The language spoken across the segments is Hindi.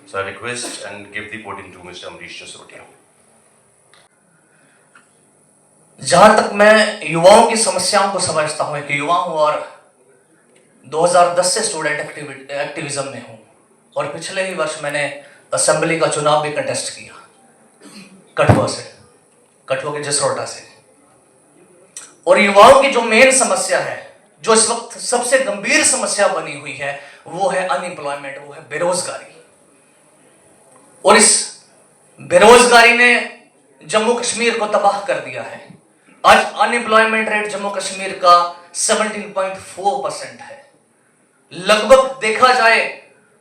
So I request and give the podium to Mr. Amrish Jasotia. जहां तक मैं युवाओं की समस्याओं को समझता हूं, एक युवा हूं और 2010 से स्टूडेंट एक्टिविज्म में हूं और पिछले ही वर्ष मैंने असेंबली का चुनाव भी कंटेस्ट किया कठुआ के जसरोटा से। और युवाओं की जो मेन समस्या है, जो इस वक्त सबसे गंभीर समस्या बनी हुई है, वो है अनएम्प्लॉयमेंट, वो है बेरोजगारी। और इस बेरोजगारी ने जम्मू कश्मीर को तबाह कर दिया है। आज अनएम्प्लॉयमेंट रेट जम्मू कश्मीर का 17.4% है। लगभग देखा जाए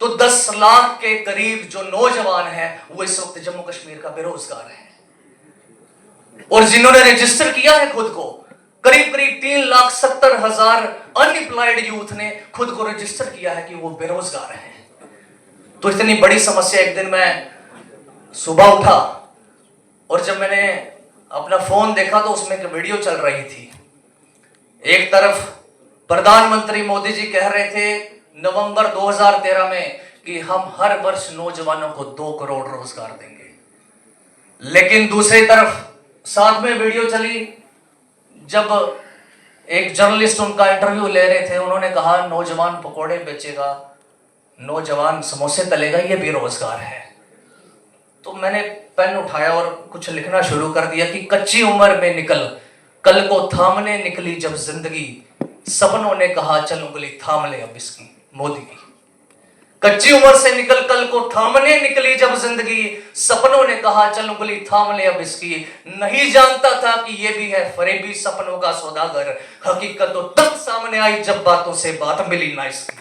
तो 10 लाख के करीब जो नौजवान हैं वो इस वक्त जम्मू कश्मीर का बेरोजगार है। और जिन्होंने रजिस्टर किया है खुद को, करीब 3,70,000 अनएम्प्लॉयड यूथ ने खुद को रजिस्टर किया है कि वो बेरोजगार हैं। तो इतनी बड़ी समस्या, एक दिन मैं सुबह उठा और जब मैंने अपना फोन देखा तो उसमें एक वीडियो चल रही थी। एक तरफ प्रधानमंत्री मोदी जी कह रहे थे नवंबर 2013 में कि हम हर वर्ष नौजवानों को 2 करोड़ रोजगार देंगे, लेकिन दूसरी तरफ साथ में वीडियो चली जब एक जर्नलिस्ट उनका इंटरव्यू ले रहे थे। उन्होंने कहा नौजवान पकोड़े बेचेगा, नौजवान समोसे तलेगा, ये बेरोजगार है। तो मैंने पेन उठाया और कुछ लिखना शुरू कर दिया कि कच्ची उम्र में निकल कल को थामने निकली जब जिंदगी, सपनों ने कहा चल उंगली थाम ले अब इसकी, मोदी की। कच्ची उम्र से निकल कल को थामने निकली जब जिंदगी, सपनों ने कहा चल उंगली थाम ले अब इसकी। नहीं जानता था कि ये भी है फरेबी सपनों का सौदागर, हकीकत तो तब सामने आई जब बातों से बात मिली ना इसकी।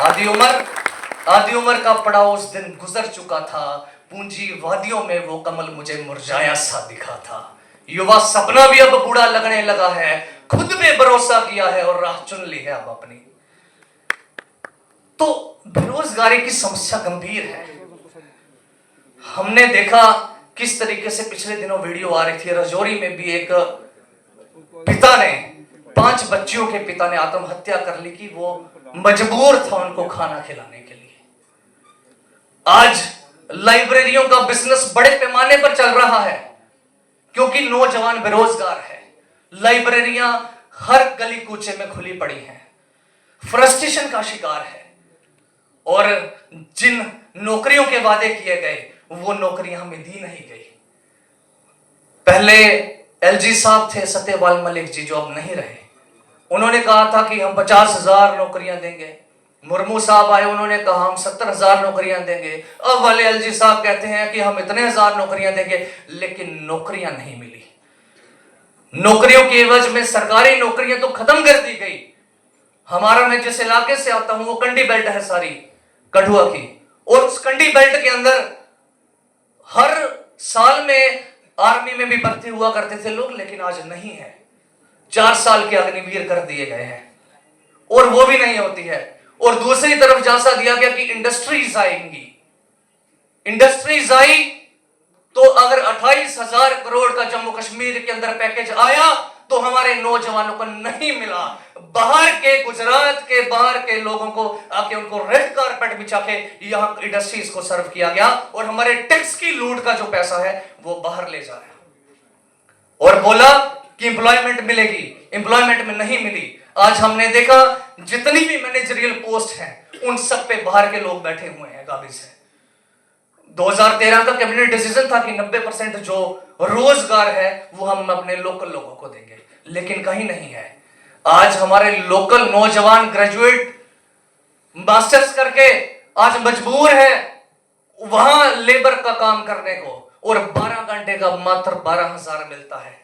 आधी उम्र का पड़ाव उस दिन गुजर चुका था, पूंजी वादियों में वो कमल मुझे मुरझाया सा दिखा था। युवा सपना भी अब बूढ़ा लगने लगा है, खुद पे भरोसा किया है और राह चुन ली है अब अपनी। तो बेरोजगारी की समस्या गंभीर है। हमने देखा किस तरीके से पिछले दिनों वीडियो आ रही थी, राजौरी में भी एक पिता ने 5 बच्चियों के पिता ने आत्महत्या कर ली कि वो मजबूर था उनको खाना खिलाने के लिए। आज लाइब्रेरियों का बिजनेस बड़े पैमाने पर चल रहा है क्योंकि नौजवान बेरोजगार है। लाइब्रेरियां हर गली कूचे में खुली पड़ी हैं, फ्रस्ट्रेशन का शिकार है और जिन नौकरियों के वादे किए गए वो नौकरियां हमें दी नहीं गई। पहले एलजी साहब थे सत्यपाल मलिक जी, जो अब नहीं रहे, उन्होंने कहा था कि हम 50,000 नौकरियां देंगे। मुर्मू साहब आए, उन्होंने कहा हम 70,000 नौकरियां देंगे। अब वाले एलजी साहब कहते हैं कि हम इतने हजार नौकरियां देंगे, लेकिन नौकरियां नहीं मिली। नौकरियों के एवज में सरकारी नौकरियां तो खत्म कर दी गई। हमारा, मैं जिस इलाके से आता हूं वो कंडी बेल्ट है सारी कठुआ की, और उस कंडी बेल्ट के अंदर हर साल में आर्मी में भी भर्ती हुआ करते थे लोग, लेकिन आज नहीं है। 4 साल के अग्निवीर कर दिए गए हैं और वो भी नहीं होती है। और दूसरी तरफ झांसा दिया गया कि इंडस्ट्रीज आएंगी। इंडस्ट्रीज आई तो अगर 28,000 करोड़ का जम्मू कश्मीर के अंदर पैकेज आया तो हमारे नौजवानों को नहीं मिला। बाहर के, गुजरात के बाहर के लोगों को आके उनको रेड कारपेट बिछा के यहां इंडस्ट्रीज को सर्व किया गया और हमारे टैक्स की लूट का जो पैसा है वो बाहर ले जा रहा और बोला कि एम्प्लॉयमेंट मिलेगी, एम्प्लॉयमेंट में नहीं मिली। आज हमने देखा जितनी भी मैनेजरियल पोस्ट हैं उन सब पे बाहर के लोग बैठे हुए हैं, काबिज हैं। 2013 का कैबिनेट डिसीजन था कि 90% जो रोजगार है वो हम अपने लोकल लोगों को देंगे, लेकिन कहीं नहीं है। आज हमारे लोकल नौजवान ग्रेजुएट मास्टर्स करके आज मजबूर है वहां लेबर का काम करने को और 12 घंटे का मात्र 12,000 मिलता है।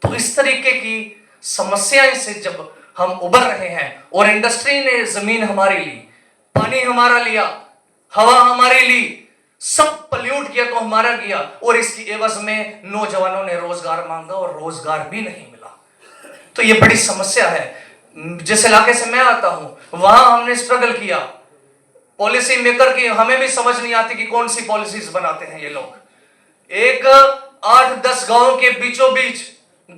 तो इस तरीके की समस्याएं से जब हम उबर रहे हैं और इंडस्ट्री ने जमीन हमारी ली, पानी हमारा लिया, हवा हमारी ली, सब पल्यूट किया तो हमारा किया, और इसकी एवज में नौजवानों ने रोजगार मांगा और रोजगार भी नहीं मिला। तो ये बड़ी समस्या है। जिस इलाके से मैं आता हूं वहां हमने स्ट्रगल किया, पॉलिसी मेकर की हमें भी समझ नहीं आती कि कौन सी पॉलिसीज बनाते हैं ये लोग। एक 8-10 गांव के बीचों बीच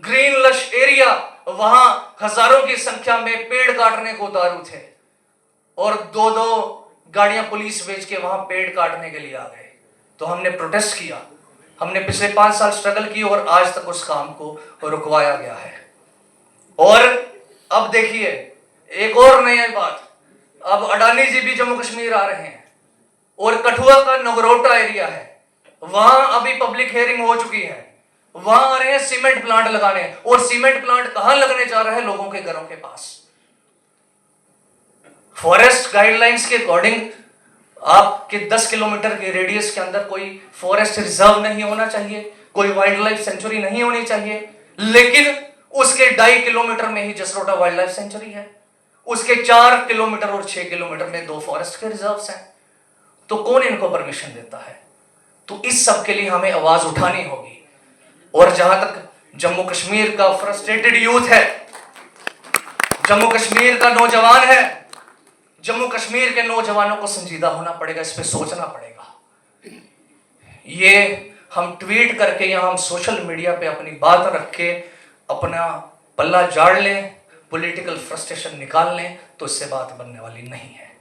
ग्रीन लश एरिया, वहां हजारों की संख्या में पेड़ काटने को उतारू थे और 2-2 गाड़ियां पुलिस भेज के वहां पेड़ काटने के लिए आ गए। तो हमने प्रोटेस्ट किया, हमने पिछले 5 साल स्ट्रगल की और आज तक उस काम को रुकवाया गया है। और अब देखिए एक और नई बात, अब अडानी जी भी जम्मू कश्मीर आ रहे हैं और कठुआ का नगरोटा एरिया है, वहां अभी पब्लिक हियरिंग हो चुकी है, वहां आ रहे हैं सीमेंट प्लांट लगाने। और सीमेंट प्लांट कहां लगने जा रहा है? लोगों के घरों के पास। फॉरेस्ट गाइडलाइंस के अकॉर्डिंग आपके 10 किलोमीटर के रेडियस के अंदर कोई फॉरेस्ट रिजर्व नहीं होना चाहिए, कोई वाइल्ड लाइफ सेंचुरी नहीं होनी चाहिए, लेकिन उसके 2.5 किलोमीटर में ही जसरोटा वाइल्ड लाइफ सेंचुरी है, उसके 4 किलोमीटर और 6 किलोमीटर में 2 फॉरेस्ट के रिजर्व्स हैं। तो कौन इनको परमिशन देता है? तो इस सब के लिए हमें आवाज उठानी होगी। और जहां तक जम्मू कश्मीर का फ्रस्ट्रेटेड यूथ है, जम्मू कश्मीर का नौजवान है, जम्मू कश्मीर के नौजवानों को संजीदा होना पड़ेगा, इस पे सोचना पड़ेगा। ये हम ट्वीट करके या हम सोशल मीडिया पे अपनी बात रख के अपना पल्ला झाड़ लें, पॉलिटिकल फ्रस्ट्रेशन निकाल लें, तो इससे बात बनने वाली नहीं है।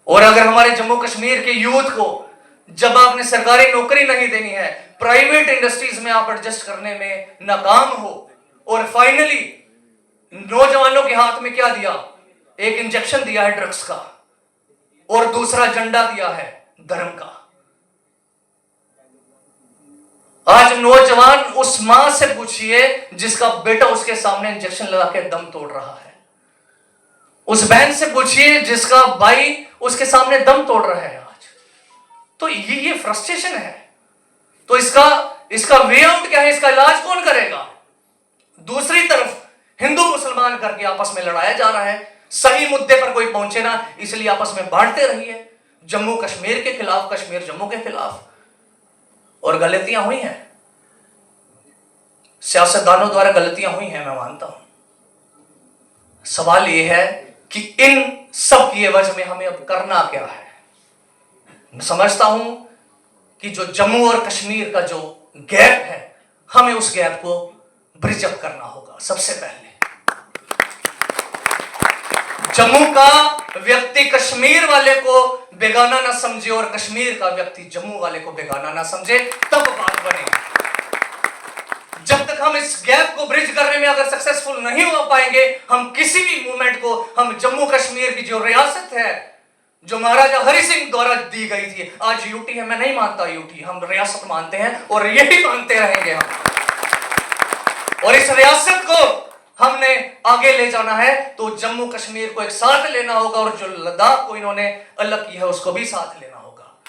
और अगर हमारे जम्मू कश्मीर के यूथ को जब आपने सरकारी नौकरी नहीं देनी है, प्राइवेट इंडस्ट्रीज में आप एडजस्ट करने में नाकाम हो, और फाइनली नौजवानों के हाथ में क्या दिया? एक इंजेक्शन दिया है ड्रग्स का, और दूसरा झंडा दिया है धर्म का। आज नौजवान उस मां से पूछिए जिसका बेटा उसके सामने इंजेक्शन लगा के दम तोड़ रहा है, उस बहन से पूछिए जिसका भाई उसके सामने दम तोड़ रहा है आज। तो ये फ्रस्ट्रेशन है। तो इसका वे आउट क्या है? इसका इलाज कौन करेगा? दूसरी तरफ हिंदू मुसलमान करके आपस में लड़ाया जा रहा है, सही मुद्दे पर कोई पहुंचे ना, इसलिए आपस में बांटते रहिए, जम्मू कश्मीर के खिलाफ, कश्मीर जम्मू के खिलाफ। और गलतियां हुई हैं, सियासतदानों द्वारा गलतियां हुई हैं, मैं मानता हूं। सवाल यह है कि इन सब की एवज में हमें अब करना क्या है। मैं समझता हूं कि जो जम्मू और कश्मीर का जो गैप है, हमें उस गैप को ब्रिज अप करना होगा। सबसे पहले जम्मू का व्यक्ति कश्मीर वाले को बेगाना ना समझे और कश्मीर का व्यक्ति जम्मू वाले को बेगाना ना समझे, तब बात बनेगी। जब तक हम इस गैप को ब्रिज करने में अगर सक्सेसफुल नहीं हो पाएंगे, हम किसी भी मूवमेंट को, हम जम्मू कश्मीर की जो रियासत है, जो महाराजा हरि सिंह द्वारा दी गई थी, आज यूटी है, मैं नहीं मानता यूटी, हम रियासत मानते हैं और यही मानते रहेंगे हम। और इस रियासत को हमने आगे ले जाना है तो जम्मू कश्मीर को एक साथ लेना होगा, और जो लद्दाख को इन्होंने अलग किया है उसको भी साथ लेना होगा।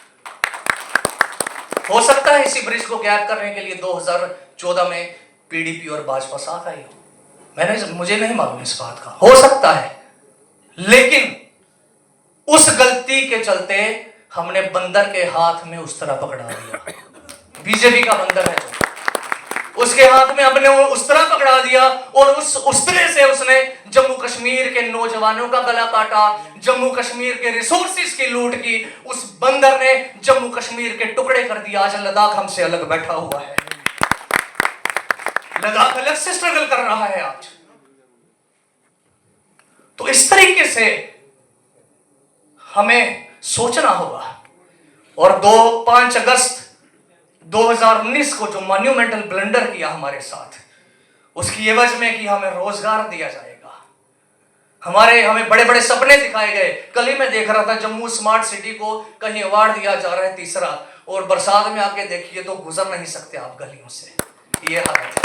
हो सकता है इसी ब्रिज को गैप करने के लिए 2014 में पीडीपी और भाजपा साथ आई हो, मुझे नहीं मालूम इस बात का, हो सकता है। लेकिन उस गलती के चलते हमने बंदर के हाथ में उस तरह पकड़ा दिया, बीजेपी का बंदर है उसके हाथ में हमने उस तरह पकड़ा दिया, और उस तरह से उसने जम्मू कश्मीर के नौजवानों का गला काटा, जम्मू कश्मीर के रिसोर्सेज की लूट की। उस बंदर ने जम्मू कश्मीर के टुकड़े कर दिया। आज लद्दाख हमसे अलग बैठा हुआ है, लद्दाख अलग से स्ट्रगल कर रहा है आज। तो इस तरीके से हमें सोचना होगा। और 5 अगस्त 2019 को जो मॉन्यूमेंटल ब्लंडर किया हमारे साथ, उसकी एवज में कि हमें रोजगार दिया जाएगा, हमें बड़े बड़े सपने दिखाए गए। कल ही मैं देख रहा था जम्मू स्मार्ट सिटी को कहीं अवार्ड दिया जा रहा है 3रा, और बरसात में आके देखिए तो गुजर नहीं सकते आप गलियों से, ये हालत है।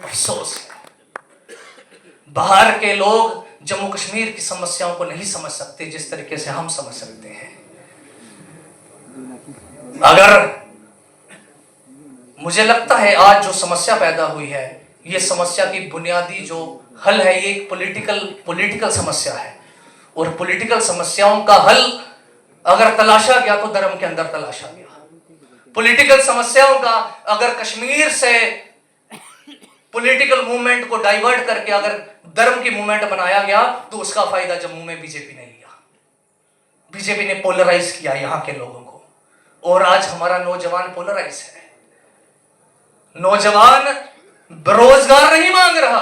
अफसोस है, बाहर के लोग जम्मू कश्मीर की समस्याओं को नहीं समझ सकते जिस तरीके से हम समझ सकते हैं। अगर मुझे लगता है आज जो समस्या पैदा हुई है, ये समस्या की बुनियादी जो हल है, ये एक पॉलिटिकल समस्या है। और पॉलिटिकल समस्याओं का हल अगर तलाशा गया तो धर्म के अंदर तलाशा गया। पॉलिटिकल समस्याओं का अगर कश्मीर से पॉलिटिकल मूवमेंट को डाइवर्ट करके अगर धर्म की मूवमेंट बनाया गया, तो उसका फायदा जम्मू में बीजेपी ने लिया। बीजेपी ने पोलराइज किया यहां के लोगों को, और आज हमारा नौजवान पोलराइज है। नौजवान बेरोजगार नहीं मांग रहा,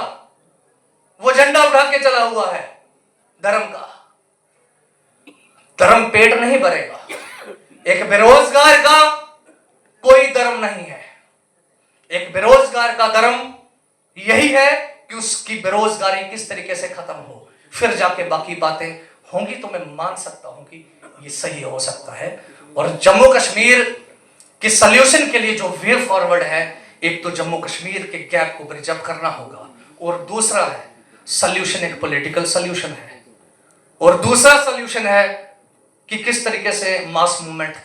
वो झंडा उठा के चला हुआ है धर्म का। धर्म पेट नहीं भरेगा। एक बेरोजगार का कोई धर्म नहीं है। एक बेरोजगार का धर्म यही है कि उसकी बेरोजगारी किस तरीके से खत्म हो, फिर जाके बाकी बातें होंगी तो मैं मान सकता हूं कि ये सही हो सकता है। और जम्मू कश्मीर के सॉल्यूशन के लिए जो वे फॉरवर्ड है, एक तो जम्मू कश्मीर के गैप को ब्रिज अप करना होगा, और दूसरा है सॉल्यूशन एक पॉलिटिकल सॉल्यूशन है, और दूसरा सॉल्यूशन है कि किस तरीके से मास मूवमेंट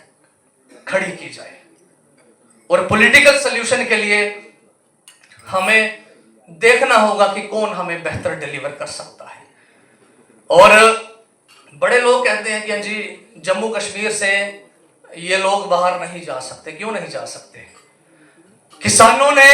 खड़ी की जाए। और पॉलिटिकल सॉल्यूशन के लिए हमें देखना होगा कि कौन हमें बेहतर डिलीवर कर सकता है। और बड़े लोग कहते हैं कि हाँ जी जम्मू कश्मीर से ये लोग बाहर नहीं जा सकते। क्यों नहीं जा सकते? किसानों ने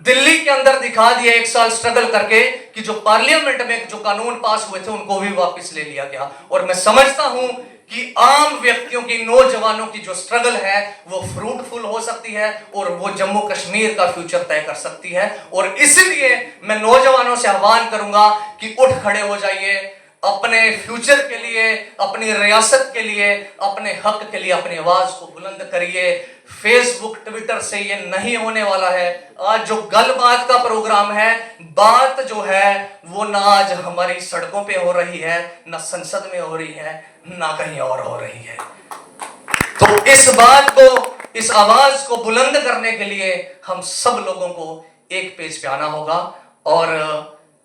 दिल्ली के अंदर दिखा दिया 1 साल स्ट्रगल करके कि जो पार्लियामेंट में जो कानून पास हुए थे उनको भी वापस ले लिया गया। और मैं समझता हूं कि आम व्यक्तियों की, नौजवानों की जो स्ट्रगल है वो फ्रूटफुल हो सकती है और वो जम्मू कश्मीर का फ्यूचर तय कर सकती है। और इसलिए मैं नौजवानों से आह्वान करूंगा कि उठ खड़े हो जाइए, अपने फ्यूचर के लिए, अपनी रियासत के लिए, अपने हक के लिए अपनी आवाज को बुलंद करिए। फेसबुक ट्विटर से ये नहीं होने वाला है। आज जो गल बात का प्रोग्राम है, बात जो है वो ना आज हमारी सड़कों पे हो रही है, ना संसद में हो रही है, ना कहीं और हो रही है। तो इस बात को, इस आवाज को बुलंद करने के लिए हम सब लोगों को एक पेज पे आना होगा। और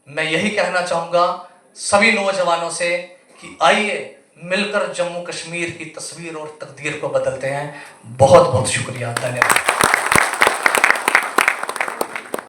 मैं यही कहना चाहूंगा सभी नौजवानों से कि आइए मिलकर जम्मू कश्मीर की तस्वीर और तकदीर को बदलते हैं। बहुत बहुत शुक्रिया, धन्यवाद।